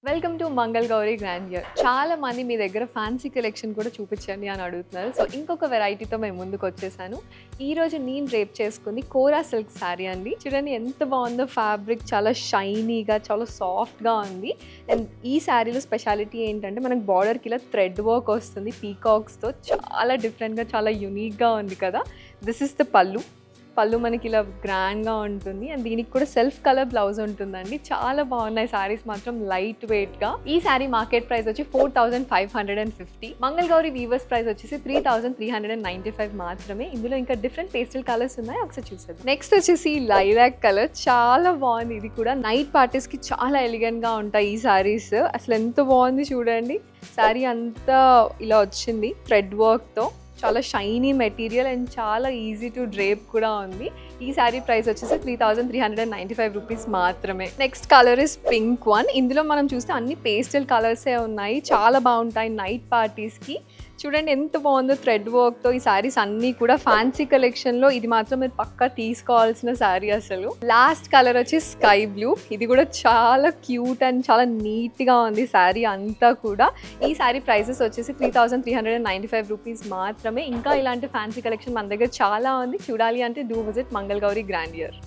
Welcome to Mangal Gauri grandeur. చాలా మంది మీ దగ్గర ఫ్యాన్సీ కలెక్షన్ కూడా చూపించండి అని అడుగుతున్నారు. సో ఇంకొక వెరైటీతో మేము ముందుకు వచ్చేసాను. ఈ రోజు నేను రేప్ చేసుకుంది కోరా సిల్క్ శారీ అండి. చూడండి ఎంత బాగుందో, ఫ్యాబ్రిక్ చాలా షైనీగా, చాలా సాఫ్ట్గా ఉంది. అండ్ ఈ శారీలో స్పెషాలిటీ ఏంటంటే మనకు బార్డర్కి ఇలా థ్రెడ్ వర్క్ వస్తుంది పీకాక్స్తో. చాలా డిఫరెంట్గా, చాలా యూనిక్గా ఉంది కదా. దిస్ ఇస్ ద పళ్ళు మనకి ఇలా గ్రాండ్గా ఉంటుంది. అండ్ దీనికి కూడా సెల్ఫ్ కలర్ బ్లౌజ్ ఉంటుందండి. చాలా బాగున్నాయి శారీస్ మాత్రం, లైట్ వెయిట్గా. ఈ శారీ మార్కెట్ ప్రైస్ వచ్చి 4550. మంగళ్ గౌరీ వీవర్స్ ప్రైస్ వచ్చేసి 3395 మాత్రమే. ఇందులో ఇంకా డిఫరెంట్ పేస్టల్ కలర్స్ ఉన్నాయి, ఒకసారి చూసేది. నెక్స్ట్ వచ్చేసి లైలాక్ కలర్, చాలా బాగుంది. ఇది కూడా నైట్ పార్టీస్కి చాలా ఎలిగెంట్గా ఉంటాయి ఈ శారీస్. అసలు ఎంత బాగుంది చూడండి. శారీ అంతా ఇలా వచ్చింది థ్రెడ్ వర్క్తో. చాలా షైనీ మెటీరియల్ అండ్ చాలా ఈజీ టు డ్రేప్ కూడా ఉంది. ఈ శారీ ప్రైస్ వచ్చేసి 3395 రూపీస్ మాత్రమే. Next colour is pink one. ఇందులో మనం చూస్తే అన్ని పేస్టల్ కలర్సే ఉన్నాయి, చాలా బాగుంటాయి నైట్ పార్టీస్కి. చూడండి ఎంత బాగుందో థ్రెడ్ వర్క్తో. ఈ శారీస్ అన్నీ కూడా ఫ్యాన్సీ కలెక్షన్లో ఇది మాత్రం మీరు పక్కా తీసుకోవాల్సిన శారీ అసలు. లాస్ట్ కలర్ వచ్చి స్కై బ్లూ. ఇది కూడా చాలా క్యూట్ అండ్ చాలా నీట్గా ఉంది శారీ అంతా కూడా. ఈ శారీ ప్రైసెస్ వచ్చేసి 3395 రూపీస్ మాత్రమే. ఇంకా ఇలాంటి ఫ్యాన్సీ కలెక్షన్ మన దగ్గర చాలా ఉంది. చూడాలి అంటే do visit Mangal Gauri grandeur.